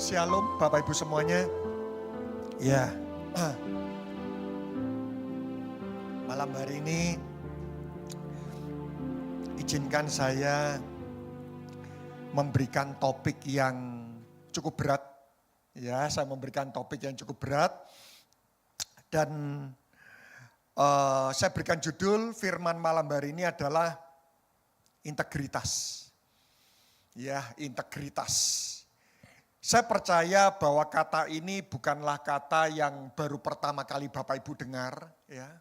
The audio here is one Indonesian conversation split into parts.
Shalom Bapak Ibu semuanya. Ya, malam hari ini izinkan saya memberikan topik yang cukup berat. Ya, saya memberikan topik yang cukup berat. Dan saya berikan judul firman malam hari ini adalah integritas. Ya, integritas. Saya percaya bahwa kata ini bukanlah kata yang baru pertama kali Bapak Ibu dengar. Ya.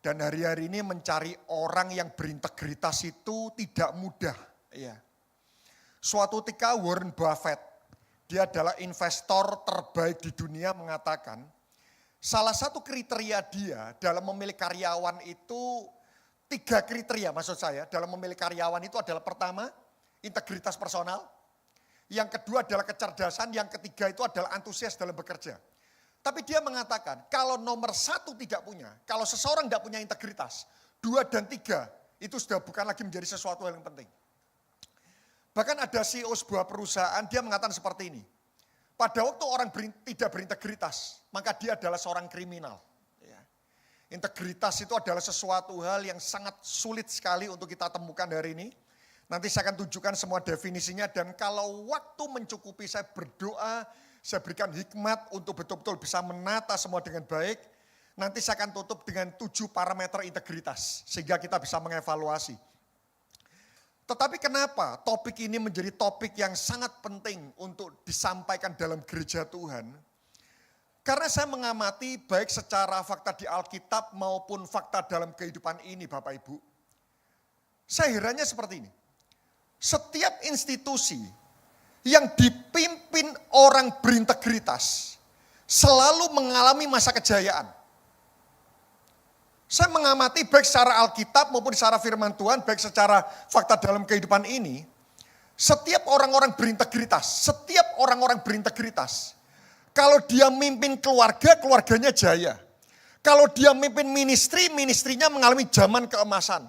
Dan hari-hari ini mencari orang yang berintegritas itu tidak mudah. Ya. Suatu ketika Warren Buffett, dia adalah investor terbaik di dunia, mengatakan salah satu kriteria dia dalam memilih karyawan itu 3 kriteria maksud saya. Dalam memilih karyawan itu adalah pertama, integritas personal. Yang kedua adalah kecerdasan, yang ketiga itu adalah antusias dalam bekerja. Tapi dia mengatakan kalau nomor 1 tidak punya, kalau seseorang tidak punya integritas, 2 dan 3 itu sudah bukan lagi menjadi sesuatu hal yang penting. Bahkan ada CEO sebuah perusahaan, dia mengatakan seperti ini. Pada waktu orang tidak berintegritas, maka dia adalah seorang kriminal. Ya. Integritas itu adalah sesuatu hal yang sangat sulit sekali untuk kita temukan hari ini. Nanti saya akan tunjukkan semua definisinya, dan kalau waktu mencukupi saya berdoa, saya berikan hikmat untuk betul-betul bisa menata semua dengan baik. Nanti saya akan tutup dengan 7 parameter integritas sehingga kita bisa mengevaluasi. Tetapi kenapa topik ini menjadi topik yang sangat penting untuk disampaikan dalam gereja Tuhan? Karena saya mengamati baik secara fakta di Alkitab maupun fakta dalam kehidupan ini Bapak Ibu. Saya herannya seperti ini. Setiap institusi yang dipimpin orang berintegritas selalu mengalami masa kejayaan. Saya mengamati baik secara Alkitab maupun secara firman Tuhan, baik secara fakta dalam kehidupan ini, setiap orang-orang berintegritas, kalau dia mimpin keluarga, keluarganya jaya. Kalau dia mimpin ministry, ministrinya mengalami zaman keemasan.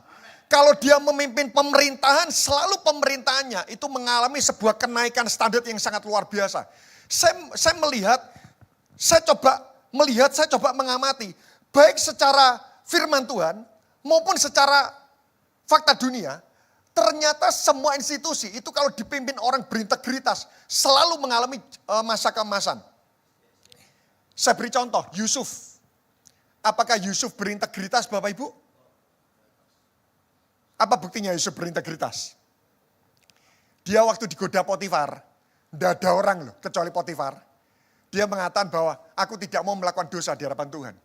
Kalau dia memimpin pemerintahan, selalu pemerintahannya itu mengalami sebuah kenaikan standar yang sangat luar biasa. Saya coba mengamati, baik secara firman Tuhan maupun secara fakta dunia, ternyata semua institusi itu kalau dipimpin orang berintegritas selalu mengalami masa keemasan. Saya beri contoh, Yusuf. Apakah Yusuf berintegritas Bapak Ibu? Apa buktinya Yusuf berintegritas? Dia waktu digoda Potifar, tidak ada orang loh kecuali Potifar. Dia mengatakan bahwa aku tidak mau melakukan dosa di hadapan Tuhan.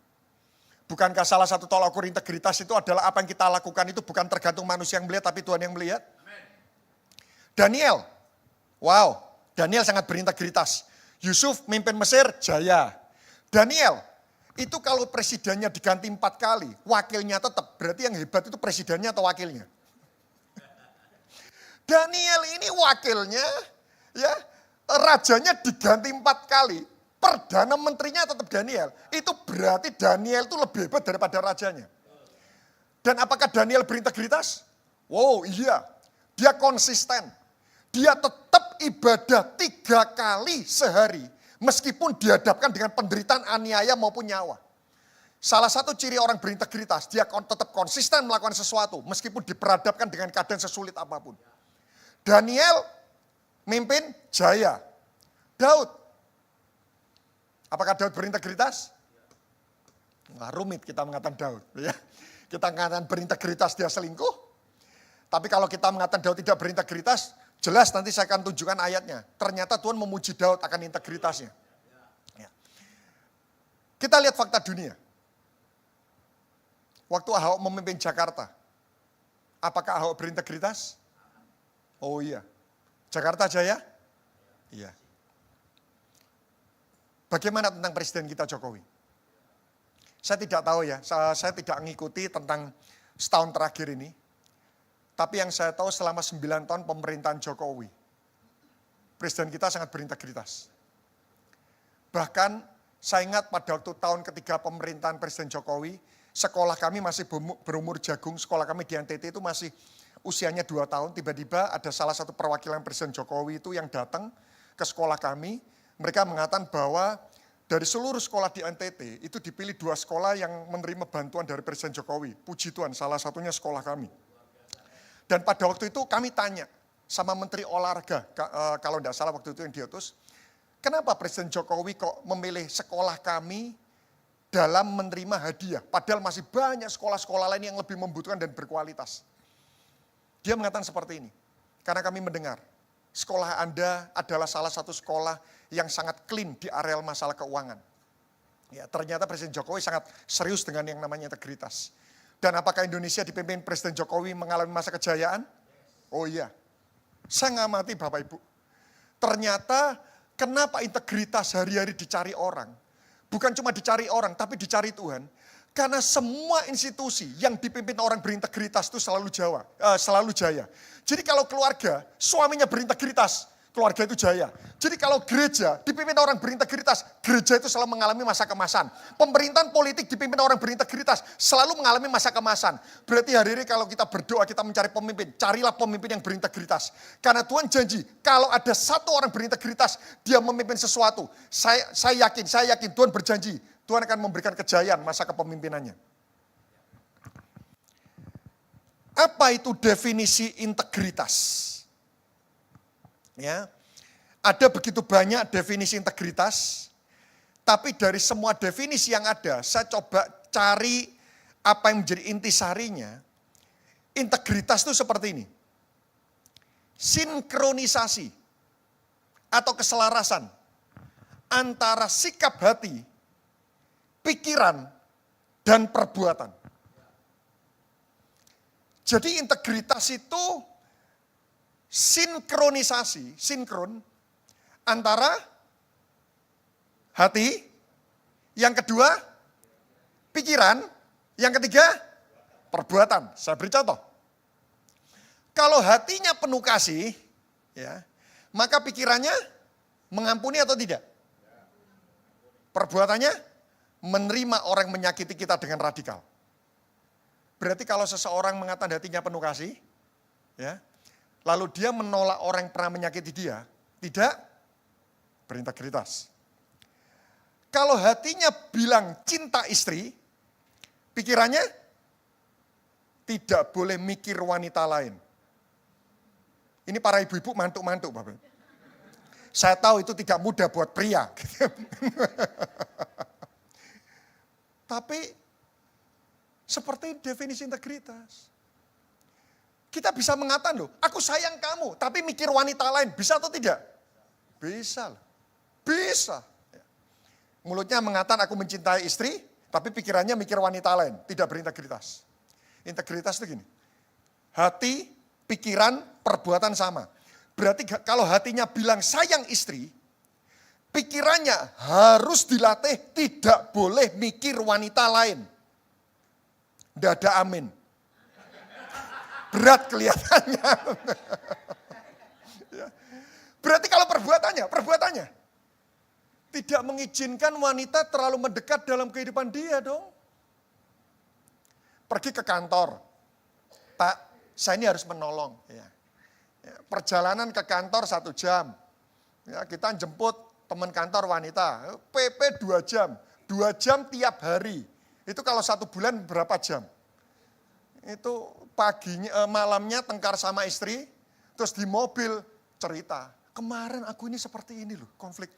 Bukankah salah satu tolak ukur integritas itu adalah apa yang kita lakukan itu bukan tergantung manusia yang melihat tapi Tuhan yang melihat? Daniel, wow, Daniel sangat berintegritas. Yusuf mimpin Mesir, jaya. Daniel, itu kalau presidennya diganti 4 kali, wakilnya tetap. Berarti yang hebat itu presidennya atau wakilnya? Daniel ini wakilnya, ya, rajanya diganti 4 kali. Perdana menterinya tetap Daniel. Itu berarti Daniel itu lebih hebat daripada rajanya. Dan apakah Daniel berintegritas? Wow, iya. Dia konsisten. Dia tetap ibadah 3 kali sehari. Meskipun dihadapkan dengan penderitaan, aniaya maupun nyawa. Salah satu ciri orang berintegritas, dia tetap konsisten melakukan sesuatu. Meskipun diperhadapkan dengan keadaan sesulit apapun. Daniel mimpin jaya. Daud. Apakah Daud berintegritas? Nah, rumit kita mengatakan Daud. Ya. Kita mengatakan berintegritas dia selingkuh. Tapi kalau kita mengatakan Daud tidak berintegritas, jelas nanti saya akan tunjukkan ayatnya. Ternyata Tuhan memuji Daud akan integritasnya. Ya. Kita lihat fakta dunia. Waktu Ahok memimpin Jakarta, apakah Ahok berintegritas? Oh iya. Jakarta jaya? Iya. Bagaimana tentang Presiden kita Jokowi? Saya tidak tahu ya, saya tidak mengikuti tentang setahun terakhir ini. Tapi yang saya tahu selama 9 tahun pemerintahan Jokowi, Presiden kita sangat berintegritas. Bahkan saya ingat pada waktu tahun ketiga pemerintahan Presiden Jokowi, sekolah kami masih berumur jagung, sekolah kami di NTT itu masih usianya 2 tahun, tiba-tiba ada salah satu perwakilan Presiden Jokowi itu yang datang, ke sekolah kami, mereka mengatakan bahwa dari seluruh sekolah di NTT, itu dipilih 2 sekolah yang menerima bantuan dari Presiden Jokowi. Puji Tuhan, salah satunya sekolah kami. Dan pada waktu itu kami tanya sama Menteri Olahraga, kalau tidak salah waktu itu yang diutus, kenapa Presiden Jokowi kok memilih sekolah kami dalam menerima hadiah, padahal masih banyak sekolah-sekolah lain yang lebih membutuhkan dan berkualitas. Dia mengatakan seperti ini, karena kami mendengar, sekolah Anda adalah salah satu sekolah yang sangat clean di areal masalah keuangan. Ya, ternyata Presiden Jokowi sangat serius dengan yang namanya integritas. Dan apakah Indonesia dipimpin Presiden Jokowi mengalami masa kejayaan? Oh iya, saya ngamati Bapak Ibu. Ternyata kenapa integritas hari-hari dicari orang? Bukan cuma dicari orang, tapi dicari Tuhan. Karena semua institusi yang dipimpin orang berintegritas itu selalu jaya. Jadi kalau keluarga, suaminya berintegritas, keluarga itu jaya. Jadi kalau gereja dipimpin orang berintegritas, gereja itu selalu mengalami masa kemasan. Pemerintahan politik dipimpin orang berintegritas, selalu mengalami masa kemasan. Berarti hari ini kalau kita berdoa, kita mencari pemimpin, carilah pemimpin yang berintegritas. Karena Tuhan janji, kalau ada satu orang berintegritas, dia memimpin sesuatu. Saya yakin Tuhan berjanji, Tuhan akan memberikan kejayaan masa kepemimpinannya. Apa itu definisi integritas? Ya, ada begitu banyak definisi integritas, tapi dari semua definisi yang ada, saya coba cari apa yang menjadi intisarinya. Integritas itu seperti ini. Sinkronisasi atau keselarasan antara sikap hati, pikiran, dan perbuatan. Jadi integritas itu sinkron antara hati, yang kedua pikiran, yang ketiga perbuatan. Saya beri contoh. Kalau hatinya penuh kasih, ya, maka pikirannya mengampuni atau tidak? Perbuatannya menerima orang menyakiti kita dengan radikal. Berarti kalau seseorang mengatakan hatinya penuh kasih, ya, lalu dia menolak orang yang pernah menyakiti dia, tidak berintegritas. Kalau hatinya bilang cinta istri, pikirannya tidak boleh mikir wanita lain. Ini para ibu-ibu mantuk-mantuk, Bapak. Saya tahu itu tidak mudah buat pria. Tapi seperti definisi integritas. Kita bisa mengatakan loh, aku sayang kamu, tapi mikir wanita lain. Bisa atau tidak? Bisa. Bisa. Mulutnya mengatakan aku mencintai istri, tapi pikirannya mikir wanita lain. Tidak berintegritas. Integritas itu gini. Hati, pikiran, perbuatan sama. Berarti kalau hatinya bilang sayang istri, pikirannya harus dilatih tidak boleh mikir wanita lain. Tidak ada amin. Berat kelihatannya. Berarti kalau perbuatannya tidak mengizinkan wanita terlalu mendekat dalam kehidupan dia dong. Pergi ke kantor, Pak, saya ini harus menolong. Ya. Perjalanan ke kantor 1 jam, ya, kita jemput teman kantor wanita, PP 2 jam, 2 jam tiap hari. Itu kalau 1 bulan berapa jam? Itu paginya, malamnya tengkar sama istri, terus di mobil cerita. Kemarin aku ini seperti ini loh, konflik.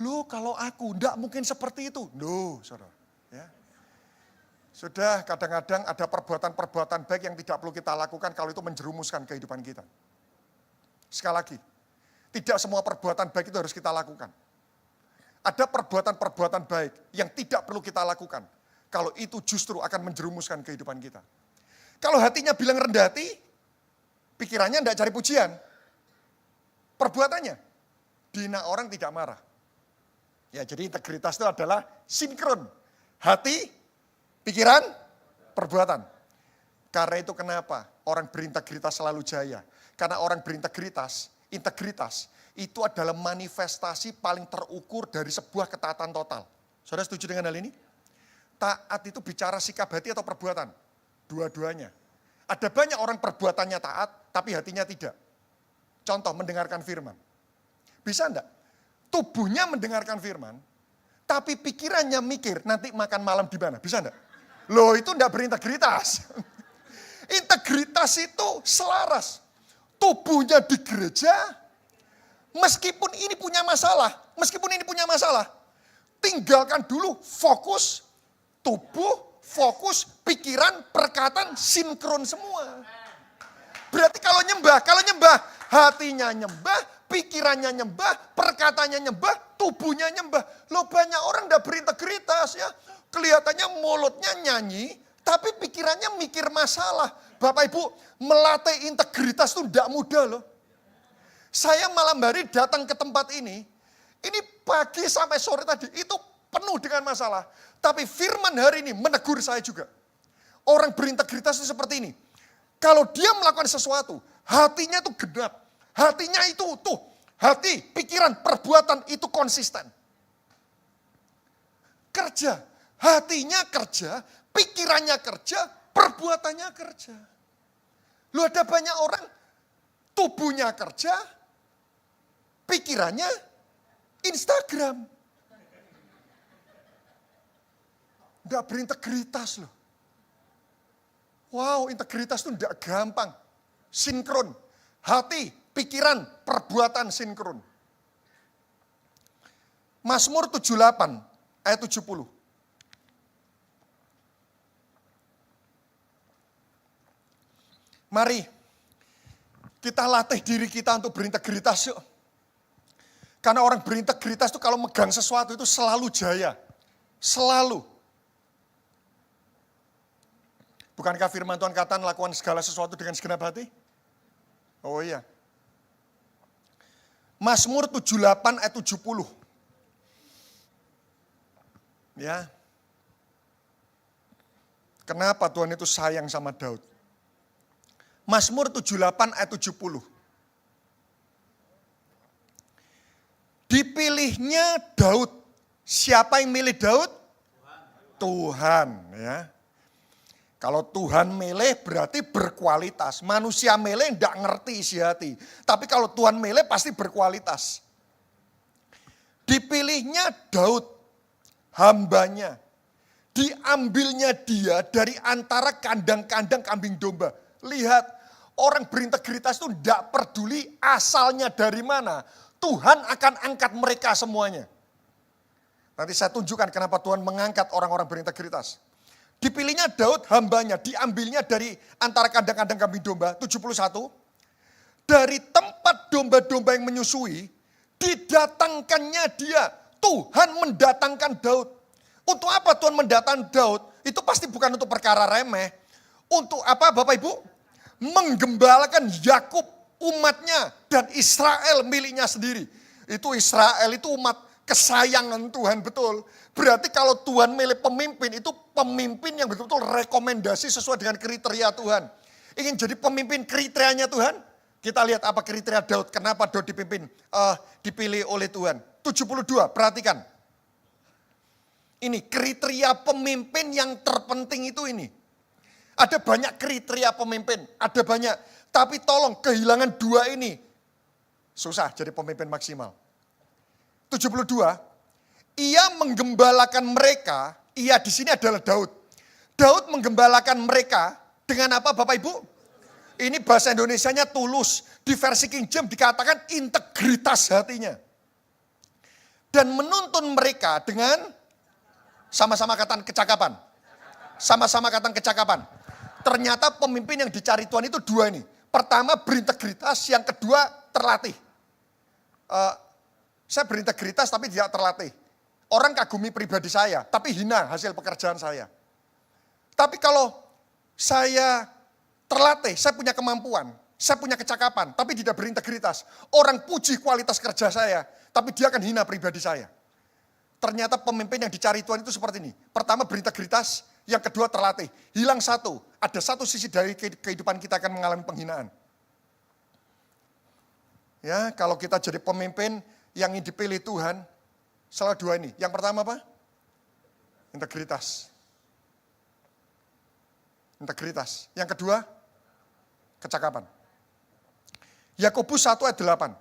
Loh kalau aku, enggak mungkin seperti itu. Loh saudara. Ya. Sudah kadang-kadang ada perbuatan-perbuatan baik yang tidak perlu kita lakukan kalau itu menjerumuskan kehidupan kita. Sekali lagi, tidak semua perbuatan baik itu harus kita lakukan. Ada perbuatan-perbuatan baik yang tidak perlu kita lakukan. Kalau itu justru akan menjerumuskan kehidupan kita. Kalau hatinya bilang rendah hati, pikirannya tidak cari pujian. Perbuatannya, dihina orang tidak marah. Ya, jadi integritas itu adalah sinkron. Hati, pikiran, perbuatan. Karena itu kenapa orang berintegritas selalu jaya. Karena orang berintegritas, integritas itu adalah manifestasi paling terukur dari sebuah ketaatan total. Saudara setuju dengan hal ini? Taat itu bicara sikap hati atau perbuatan? Dua-duanya. Ada banyak orang perbuatannya taat, tapi hatinya tidak. Contoh, mendengarkan firman. Bisa enggak? tubuhnya mendengarkan firman, tapi pikirannya mikir nanti makan malam di mana, bisa enggak? Loh itu enggak berintegritas. Integritas itu selaras. Tubuhnya di gereja, meskipun ini punya masalah, tinggalkan dulu fokus tubuh, fokus pikiran, perkataan, sinkron semua. Berarti kalau nyembah, hatinya nyembah, pikirannya nyembah, perkataannya nyembah, tubuhnya nyembah. Loh banyak orang enggak berintegritas ya. Kelihatannya mulutnya nyanyi, tapi pikirannya mikir masalah. Bapak Ibu, melatih integritas itu tidak mudah loh. Saya malam hari datang ke tempat ini pagi sampai sore tadi, itu penuh dengan masalah. Tapi firman hari ini menegur saya juga. Orang berintegritas itu seperti ini. Kalau dia melakukan sesuatu, hatinya itu genap. Hatinya itu utuh. Hati, pikiran, perbuatan itu konsisten. Kerja, hatinya kerja, pikirannya kerja, perbuatannya kerja. Lu ada banyak orang, tubuhnya kerja, pikirannya Instagram. Enggak berintegritas loh. Wow, integritas itu enggak gampang. Sinkron. Hati, pikiran, perbuatan sinkron. Mazmur 78 ayat 70. Mari kita latih diri kita untuk berintegritas yuk. Karena orang berintegritas itu kalau megang sesuatu itu selalu jaya. Selalu. Bukankah firman Tuhan kata lakukan segala sesuatu dengan segenap hati? Oh iya. Mazmur 78 ayat 70. Ya. Kenapa Tuhan itu sayang sama Daud? Mazmur 78 ayat 70. Dipilihnya Daud. Siapa yang milih Daud? Tuhan. Ya. Kalau Tuhan milih berarti berkualitas. Manusia milih tidak ngerti isi hati. Tapi kalau Tuhan milih pasti berkualitas. Dipilihnya Daud, hambanya. Diambilnya dia dari antara kandang-kandang kambing domba. Lihat, orang berintegritas itu tidak peduli asalnya dari mana. Tuhan akan angkat mereka semuanya. Nanti saya tunjukkan kenapa Tuhan mengangkat orang-orang berintegritas. Dipilihnya Daud, hambanya, diambilnya dari antara kandang-kandang kambing domba, 71. Dari tempat domba-domba yang menyusui, didatangkannya dia. Tuhan mendatangkan Daud. Untuk apa Tuhan mendatangkan Daud? Itu pasti bukan untuk perkara remeh. Untuk apa Bapak Ibu? Menggembalakan Yakub, umatnya, dan Israel miliknya sendiri. Itu Israel, itu umat kesayangan Tuhan, betul. Berarti kalau Tuhan milih pemimpin, itu pemimpin yang betul-betul rekomendasi sesuai dengan kriteria Tuhan. Ingin jadi pemimpin kriterianya Tuhan? Kita lihat apa kriteria Daud, kenapa Daud dipilih oleh Tuhan. 72, perhatikan. Ini kriteria pemimpin yang terpenting itu ini. Ada banyak kriteria pemimpin, ada banyak. Tapi tolong kehilangan dua ini. Susah jadi pemimpin maksimal. 72, ia menggembalakan mereka, ia di sini adalah Daud. Daud menggembalakan mereka dengan apa Bapak Ibu? Ini bahasa Indonesianya tulus. Di versi King James dikatakan integritas hatinya. Dan menuntun mereka dengan sama-sama katakan kecakapan. Sama-sama katakan kecakapan. Ternyata pemimpin yang dicari Tuhan itu dua ini. Pertama berintegritas, yang kedua terlatih. Saya berintegritas tapi tidak terlatih. Orang kagumi pribadi saya, tapi hina hasil pekerjaan saya. Tapi kalau saya terlatih, saya punya kemampuan, saya punya kecakapan, tapi tidak berintegritas. Orang puji kualitas kerja saya, tapi dia akan hina pribadi saya. Ternyata pemimpin yang dicari Tuhan itu seperti ini. Pertama berintegritas, yang kedua terlatih. Hilang satu, ada satu sisi dari kehidupan kita akan mengalami penghinaan. Ya, kalau kita jadi pemimpin yang dipilih Tuhan, salah dua ini. Yang pertama apa? Integritas. Integritas. Yang kedua, kecakapan. Yakobus 1 ayat 8.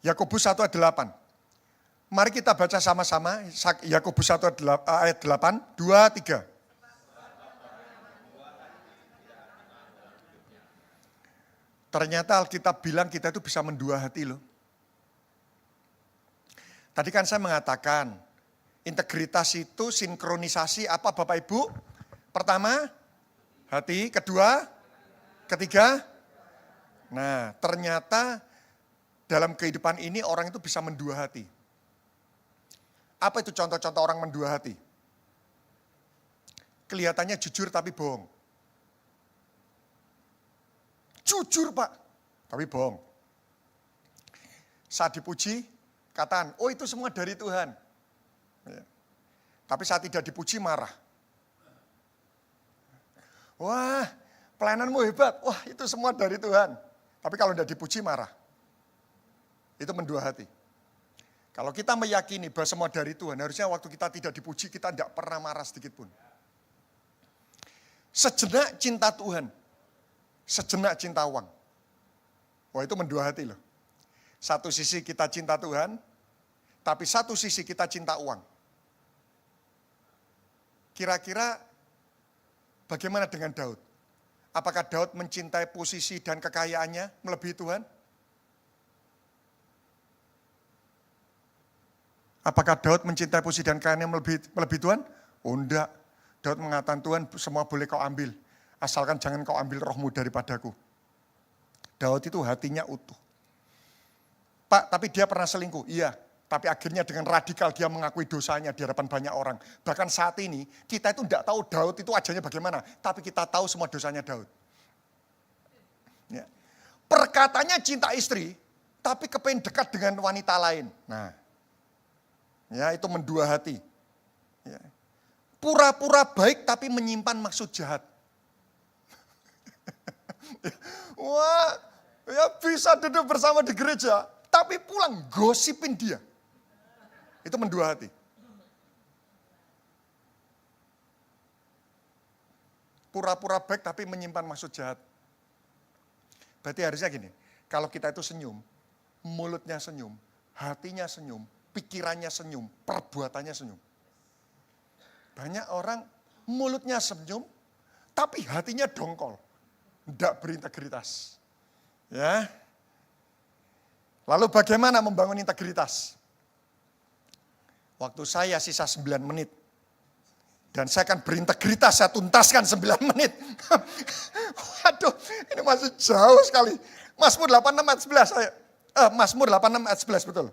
Yakobus 1 ayat 8. Mari kita baca sama-sama Yakobus 1 ayat 8, 2, 3. Ternyata Alkitab bilang kita itu bisa mendua hati loh. Tadi kan saya mengatakan, integritas itu sinkronisasi apa Bapak Ibu? Pertama, hati. Kedua, ketiga. Nah, ternyata dalam kehidupan ini orang itu bisa mendua hati. Apa itu contoh-contoh orang mendua hati? Kelihatannya jujur tapi bohong. Jujur Pak, tapi bohong. Saat dipuji, katakan, oh itu semua dari Tuhan. Ya. Tapi saat tidak dipuji marah. Wah, pelayananmu hebat. Wah, itu semua dari Tuhan. Tapi kalau tidak dipuji marah. Itu mendua hati. Kalau kita meyakini bahwa semua dari Tuhan, harusnya waktu kita tidak dipuji, kita tidak pernah marah sedikit pun. Sejenak cinta Tuhan, sejenak cinta uang. Wah, itu mendua hati loh. Satu sisi kita cinta Tuhan, tapi satu sisi kita cinta uang. Kira-kira bagaimana dengan Daud? Apakah Daud mencintai posisi dan kekayaannya melebihi Tuhan? Apakah Daud mencintai posisi dan kekayaannya melebihi Tuhan? Oh enggak. Daud mengatakan, Tuhan semua boleh kau ambil. Asalkan jangan kau ambil rohmu daripadaku. Daud itu hatinya utuh. Pak, tapi dia pernah selingkuh. Iya, tapi akhirnya dengan radikal dia mengakui dosanya di hadapan banyak orang. Bahkan saat ini, kita itu tidak tahu Daud itu ajalnya bagaimana. Tapi kita tahu semua dosanya Daud. Ya. Perkataannya cinta istri, tapi kepengen dekat dengan wanita lain. Nah, ya itu mendua hati. Ya. Pura-pura baik tapi menyimpan maksud jahat. Wah, ya bisa duduk bersama di gereja, tapi pulang gosipin dia. Itu mendua hati. Pura-pura baik tapi menyimpan maksud jahat. Berarti harusnya gini, kalau kita itu senyum, mulutnya senyum, hatinya senyum, pikirannya senyum, perbuatannya senyum. Banyak orang mulutnya senyum, tapi hatinya dongkol. Tidak berintegritas. Ya. Lalu bagaimana membangun integritas? Waktu saya sisa 9 menit. Dan saya akan berintegritas, saya tuntaskan 9 menit. Waduh, ini masih jauh sekali. Mazmur 86 ayat 11. Mazmur 86 ayat 11, betul.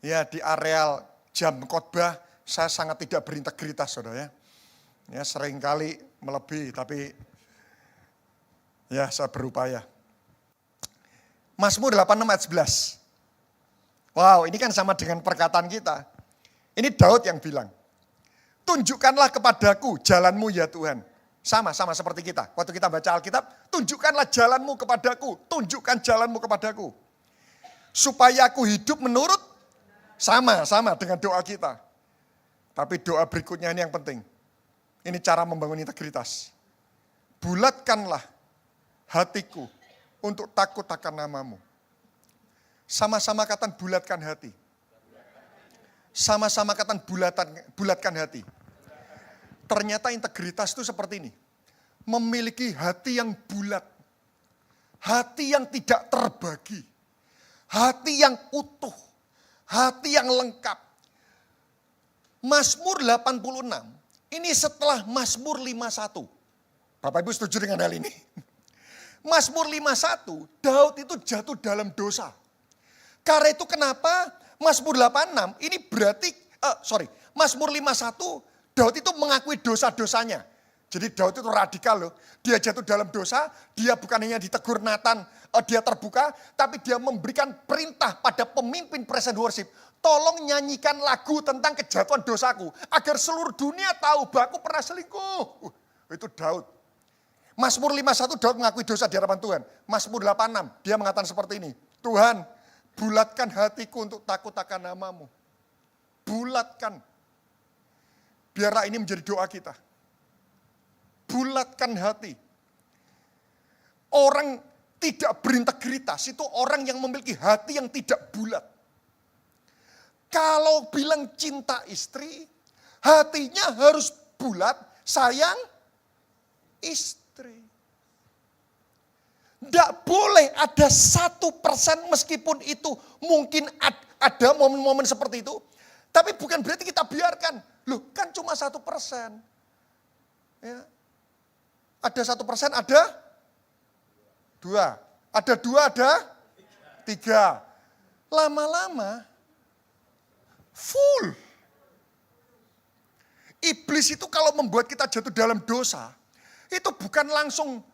Ya, di areal jam khotbah, saya sangat tidak berintegritas, saudara ya. Ya, seringkali melebihi, tapi ya saya berupaya. Mazmur 86 ayat 11. Wow, ini kan sama dengan perkataan kita. Ini Daud yang bilang, tunjukkanlah kepadaku jalanmu ya Tuhan. Sama seperti kita. Waktu kita baca Alkitab, tunjukkanlah jalanmu kepadaku. Tunjukkan jalanmu kepadaku. Supaya aku hidup menurut, sama dengan doa kita. Tapi doa berikutnya ini yang penting. Ini cara membangun integritas. Bulatkanlah hatiku untuk takut akan namamu. Sama-sama katakan bulatkan hati. Sama-sama katakan bulatkan hati. Ternyata integritas itu seperti ini. Memiliki hati yang bulat. Hati yang tidak terbagi. Hati yang utuh. Hati yang lengkap. Mazmur 86, ini setelah Mazmur 51. Bapak Ibu setuju dengan hal ini? Mazmur 51, Daud itu jatuh dalam dosa. Karena itu kenapa Mazmur 86, ini berarti, Mazmur 51, Daud itu mengakui dosa-dosanya. Jadi Daud itu radikal loh. Dia jatuh dalam dosa, dia bukan hanya ditegur Nathan, dia terbuka, tapi dia memberikan perintah pada pemimpin present worship. Tolong nyanyikan lagu tentang kejatuhan dosaku. Agar seluruh dunia tahu bahwa aku pernah selingkuh. Itu Daud. Mazmur 51 Daud mengakui dosa di hadapan Tuhan. Mazmur 86 dia mengatakan seperti ini. Tuhan, bulatkan hatiku untuk takut akan namamu. Bulatkan. Biarlah ini menjadi doa kita. Bulatkan hati. Orang tidak berintegritas itu orang yang memiliki hati yang tidak bulat. Kalau bilang cinta istri, hatinya harus bulat, sayang istri. Tidak boleh ada 1% meskipun itu mungkin ada momen-momen seperti itu. Tapi bukan berarti kita biarkan. Loh kan cuma 1%. Ya. Ada 1%, ada 2. Ada 2, ada 3. Lama-lama full. Iblis itu kalau membuat kita jatuh dalam dosa, itu bukan langsung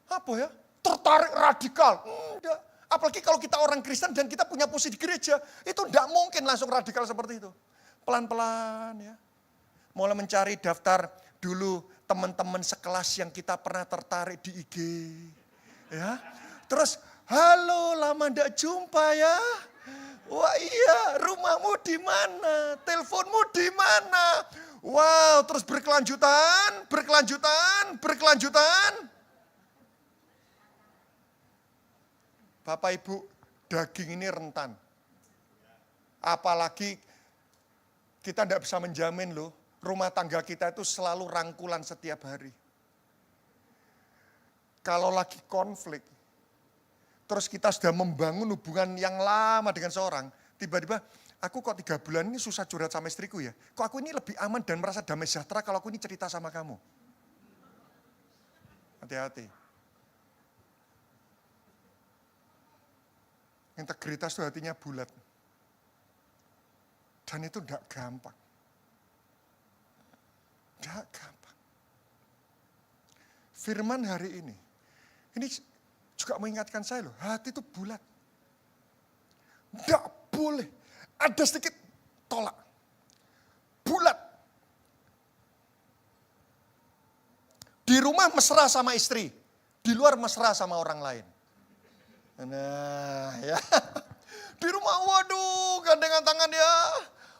apa ya? Tertarik radikal. Enggak. Apalagi kalau kita orang Kristen dan kita punya posisi di gereja, itu enggak mungkin langsung radikal seperti itu. Pelan-pelan ya. Mulai mencari daftar dulu teman-teman sekelas yang kita pernah tertarik di IG. Ya. Terus, halo lama enggak jumpa ya. Wah iya, rumahmu di mana? Teleponmu di mana? Wow, terus berkelanjutan. Bapak Ibu, daging ini rentan. Apalagi kita tidak bisa menjamin loh, rumah tangga kita itu selalu rangkulan setiap hari. Kalau lagi konflik, terus kita sudah membangun hubungan yang lama dengan seorang, tiba-tiba aku kok 3 bulan ini susah curhat sama istriku ya. Kok aku ini lebih aman dan merasa damai sejahtera kalau aku ini cerita sama kamu. Hati-hati. Integritas itu hatinya bulat. Dan itu tidak gampang. Tidak gampang. Firman hari ini juga mengingatkan saya loh, hati itu bulat. Tidak boleh ada sedikit tolak. Bulat. Di rumah mesra sama istri, di luar mesra sama orang lain. Nah ya, di rumah waduh gandengan tangan ya.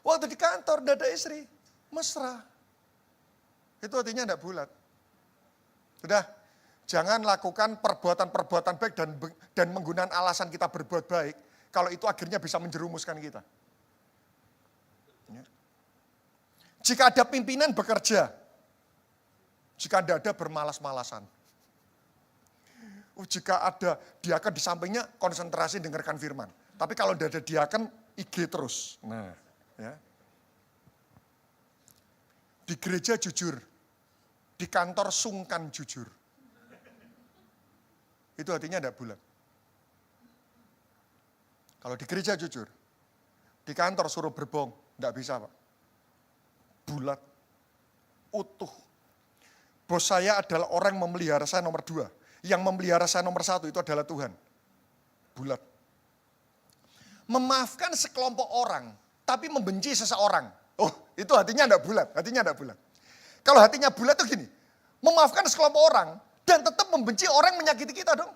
Waktu di kantor tidak ada istri, mesra. Itu artinya tidak bulat. Sudah. Jangan lakukan perbuatan-perbuatan baik dan menggunakan alasan kita berbuat baik. Kalau itu akhirnya bisa menjerumuskan kita. Ya. Jika ada pimpinan bekerja. Jika tidak ada bermalas-malasan. Jika ada diaken di sampingnya konsentrasi dengarkan firman. Tapi kalau tidak ada diaken IG terus. Nah, ya. Di gereja jujur. Di kantor sungkan jujur. Itu artinya tidak bulat. Kalau di gereja jujur, di kantor suruh berbohong, tidak bisa Pak. Bulat, utuh. Bos saya adalah orang yang memelihara saya nomor 2. Yang memelihara saya nomor 1 itu adalah Tuhan. Bulat. Memaafkan sekelompok orang, tapi membenci seseorang. Oh, itu hatinya tidak bulat, Kalau hatinya bulat itu gini, memaafkan sekelompok orang, dan tetap membenci orang yang menyakiti kita dong.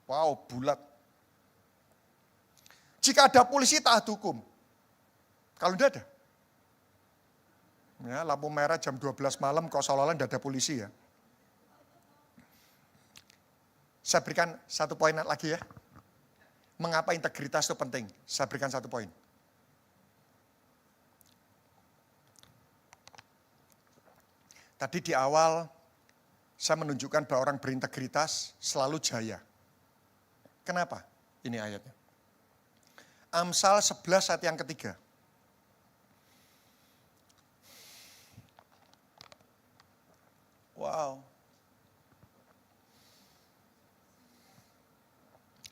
Wow, bulat. Jika ada polisi taat hukum. Kalau tidak ada. Ya, lampu merah jam 12 malam kok seolah-olah tidak ada polisi ya. Saya berikan 1 poin lagi ya. Mengapa integritas itu penting? Saya berikan 1 poin. Tadi di awal saya menunjukkan bahwa orang berintegritas selalu jaya. Kenapa? Ini ayatnya. Amsal 11 ayat yang ketiga. Wow.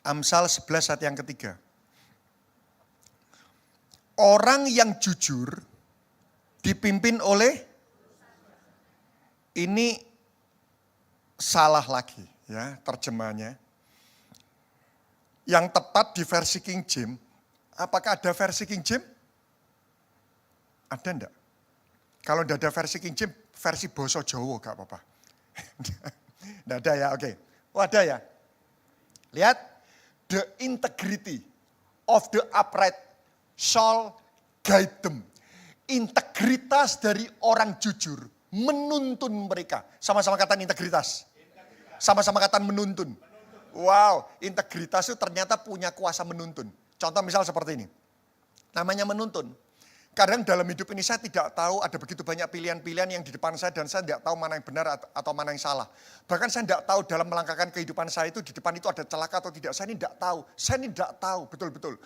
Amsal 11 ayat yang ketiga. Orang yang jujur dipimpin oleh ini salah lagi ya terjemahannya. Yang tepat di versi King James, apakah ada versi King James? Ada enggak? Kalau enggak ada versi King James, versi Basa Jawa enggak apa-apa. Enggak ada ya, oke. Oh ada ya. Lihat, the integrity of the upright shall guide them. Integritas dari orang jujur menuntun mereka. Sama-sama kata integritas. Sama-sama kata menuntun. Wow, integritas itu ternyata punya kuasa menuntun. Contoh misal seperti ini. Namanya menuntun. Kadang dalam hidup ini saya tidak tahu ada begitu banyak pilihan-pilihan yang di depan saya dan saya tidak tahu mana yang benar atau mana yang salah. Bahkan saya tidak tahu dalam melangkahkan kehidupan saya itu di depan itu ada celaka atau tidak. Saya ini tidak tahu. Saya ini tidak tahu betul-betul.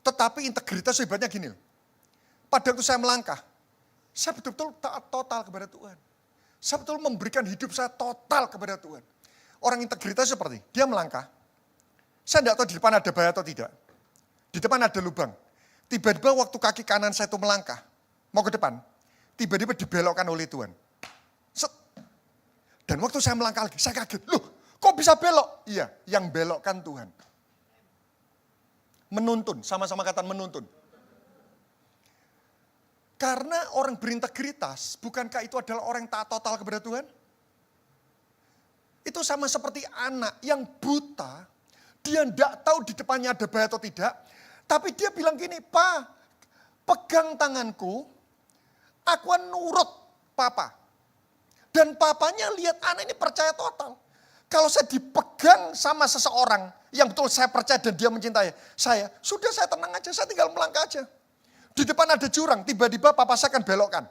Tetapi integritas hebatnya gini. Pada waktu saya melangkah, saya betul-betul taat total kepada Tuhan. Saya betul memberikan hidup saya total kepada Tuhan. Orang integritas seperti, dia melangkah. Saya tidak tahu di depan ada bahaya atau tidak. Di depan ada lubang. Tiba-tiba waktu kaki kanan saya itu melangkah, mau ke depan, tiba-tiba dibelokkan oleh Tuhan. Set. Dan waktu saya melangkah lagi, saya kaget. Loh, kok bisa belok? Iya, yang belokkan Tuhan. Menuntun, sama-sama kata menuntun. Karena orang berintegritas, bukankah itu adalah orang yang taat total kepada Tuhan? Itu sama seperti anak yang buta, dia tidak tahu di depannya ada bahaya atau tidak, tapi dia bilang gini, "Pa, pegang tanganku, aku akan nurut papa." Dan papanya lihat anak ini percaya total. Kalau saya dipegang sama seseorang yang betul saya percaya dan dia mencintai saya, sudah saya tenang aja, saya tinggal melangkah aja. Di depan ada jurang, tiba-tiba papa saya akan belokkan.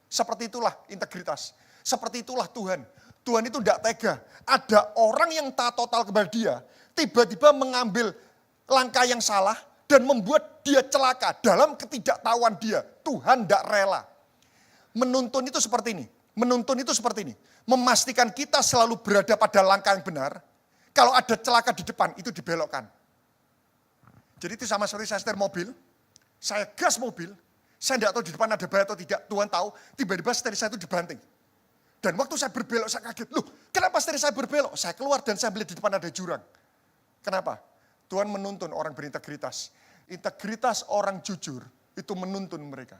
Seperti itulah integritas. Seperti itulah Tuhan. Tuhan itu tidak tega. Ada orang yang taat total kepada dia, tiba-tiba mengambil langkah yang salah, dan membuat dia celaka dalam ketidaktahuan dia. Tuhan tidak rela. Menuntun itu seperti ini. Menuntun itu seperti ini. Memastikan kita selalu berada pada langkah yang benar. Kalau ada celaka di depan, itu dibelokkan. Jadi itu sama seperti saya setir mobil. Saya gas mobil. Saya tidak tahu di depan ada bahaya atau tidak. Tuhan tahu, tiba-tiba setir saya itu dibanting. Dan waktu saya berbelok, saya kaget. Loh, kenapa setir saya berbelok? Saya keluar dan saya melihat di depan ada jurang. Kenapa? Tuhan menuntun orang berintegritas. Integritas orang jujur itu menuntun mereka.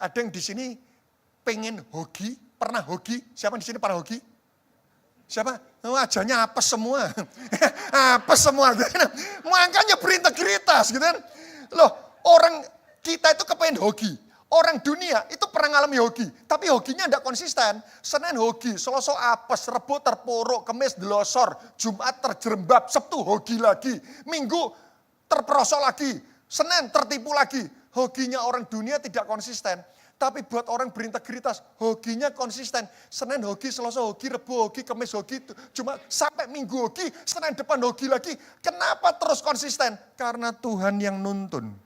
Ada yang di sini pengen hoki, pernah hoki? Siapa di sini pernah hoki? Siapa? Oh, wajahnya apes semua. Apes semua. Makanya berintegritas gitu kan. Loh, orang kita itu kepengen hoki. Orang dunia itu pernah ngalami hoki, tapi hokinya tidak konsisten. Senin hoki, Selasa apes, Rebo terpuruk, Kamis delosor, Jumat terjerembab, Sabtu hoki lagi, Minggu terperosok lagi, Senin tertipu lagi. Hokinya orang dunia tidak konsisten. Tapi buat orang berintegritas, hokinya konsisten. Senin hoki, Selasa hoki, Rebo hoki, Kamis hoki, Jumat sampai Minggu hoki, Senin depan hoki lagi. Kenapa terus konsisten? Karena Tuhan yang nuntun.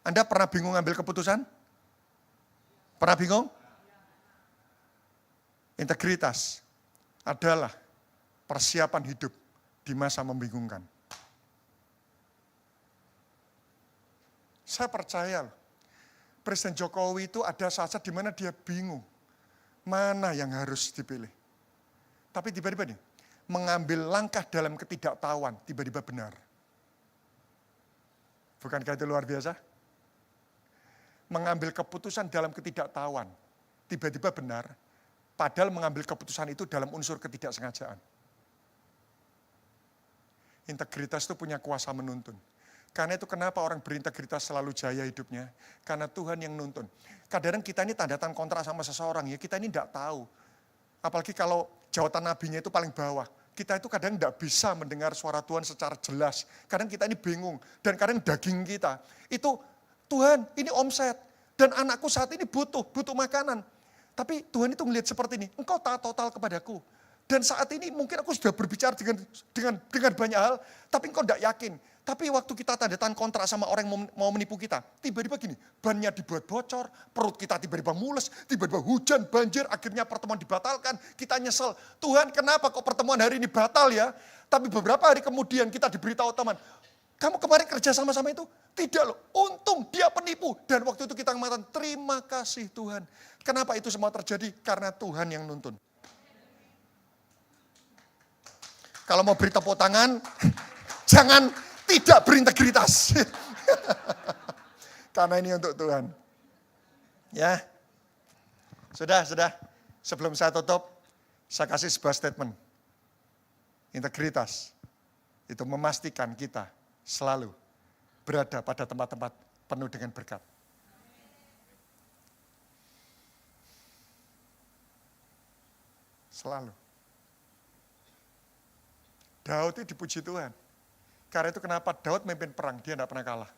Anda pernah bingung ngambil keputusan? Pernah bingung? Integritas adalah persiapan hidup di masa membingungkan. Saya percaya Presiden Jokowi itu ada saat-saat di mana dia bingung. Mana yang harus dipilih. Tapi tiba-tiba nih, mengambil langkah dalam ketidaktahuan, tiba-tiba benar. Bukankah itu luar biasa? Mengambil keputusan dalam ketidaktahuan, tiba-tiba benar, padahal mengambil keputusan itu dalam unsur ketidaksengajaan. Integritas itu punya kuasa menuntun. Karena itu kenapa orang berintegritas selalu jaya hidupnya, karena Tuhan yang nuntun. Kadang-kadang kita ini tanda tangan kontrak sama seseorang, ya kita ini tidak tahu. Apalagi kalau jawatan nabinya itu paling bawah. Kita itu kadang tidak bisa mendengar suara Tuhan secara jelas. Kadang kita ini bingung, dan kadang daging kita itu, Tuhan, ini omset, dan anakku saat ini butuh makanan. Tapi Tuhan itu melihat seperti ini, engkau taat total kepadaku. Dan saat ini mungkin aku sudah berbicara dengan banyak hal, tapi engkau tidak yakin. Tapi waktu kita tanda tangan kontrak sama orang yang mau menipu kita, tiba-tiba gini, bannya dibuat bocor, perut kita tiba-tiba mules, tiba-tiba hujan, banjir, akhirnya pertemuan dibatalkan, kita nyesel. Tuhan, kenapa kok pertemuan hari ini batal ya? Tapi beberapa hari kemudian kita diberitahu teman, kamu kemarin kerja sama-sama itu? Tidak loh, untung dia penipu. Dan waktu itu kita mengatakan, terima kasih Tuhan. Kenapa itu semua terjadi? Karena Tuhan yang nuntun. Kalau mau beri tepuk tangan, jangan tidak berintegritas. Karena ini untuk Tuhan. Ya, sudah. Sebelum saya tutup, saya kasih sebuah statement. Integritas itu memastikan kita selalu berada pada tempat-tempat penuh dengan berkat. Selalu. Daud itu dipuji Tuhan. Karena itu kenapa Daud memimpin perang, dia tidak pernah kalah.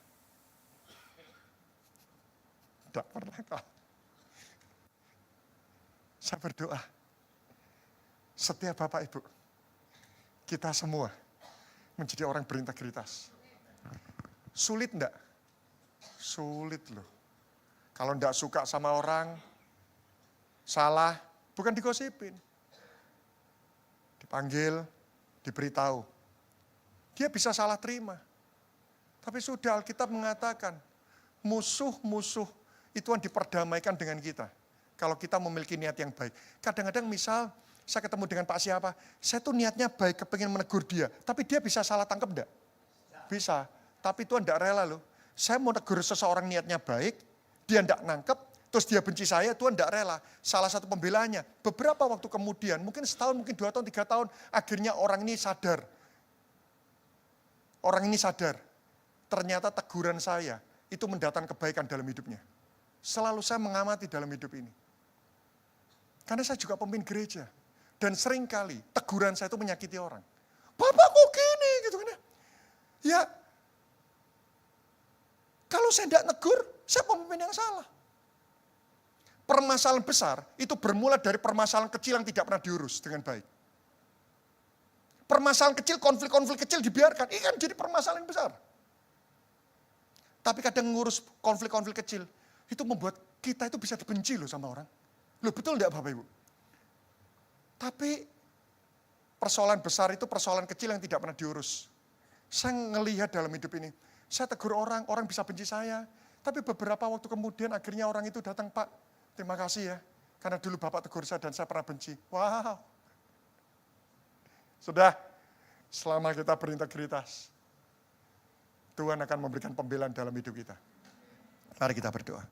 Tidak pernah kalah. Saya berdoa, setiap Bapak Ibu, kita semua menjadi orang berintegritas. Sulit enggak? Sulit loh. Kalau enggak suka sama orang, salah, bukan digosipin. Dipanggil, diberitahu. Dia bisa salah terima. Tapi sudah Alkitab mengatakan, musuh-musuh itu yang diperdamaikan dengan kita. Kalau kita memiliki niat yang baik. Kadang-kadang misal, saya ketemu dengan Pak siapa, saya tuh niatnya baik, kepingin menegur dia. Tapi dia bisa salah tangkap enggak? Bisa. Tapi Tuhan enggak rela loh. Saya mau negur seseorang niatnya baik, dia enggak nangkep, terus dia benci saya, Tuhan enggak rela. Salah satu pembelaannya, beberapa waktu kemudian, mungkin setahun, mungkin 2 tahun, 3 tahun, akhirnya orang ini sadar. Orang ini sadar, ternyata teguran saya itu mendatangkan kebaikan dalam hidupnya. Selalu saya mengamati dalam hidup ini. Karena saya juga pemimpin gereja. Dan seringkali teguran saya itu menyakiti orang. Bapak kok gini gitu kan ya. Ya, kalau saya tidak negur, saya pemimpin yang salah. Permasalahan besar itu bermula dari permasalahan kecil yang tidak pernah diurus dengan baik. Permasalahan kecil, konflik-konflik kecil dibiarkan, ini kan jadi permasalahan besar. Tapi kadang ngurus konflik-konflik kecil, itu membuat kita itu bisa dibenci loh sama orang. Loh betul enggak Bapak Ibu? Tapi persoalan besar itu persoalan kecil yang tidak pernah diurus. Saya ngelihat dalam hidup ini, saya tegur orang, orang bisa benci saya. Tapi beberapa waktu kemudian akhirnya orang itu datang, Pak, terima kasih ya. Karena dulu Bapak tegur saya dan saya pernah benci. Wow. Sudah, selama kita berintegritas, Tuhan akan memberikan pembelaan dalam hidup kita. Mari kita berdoa.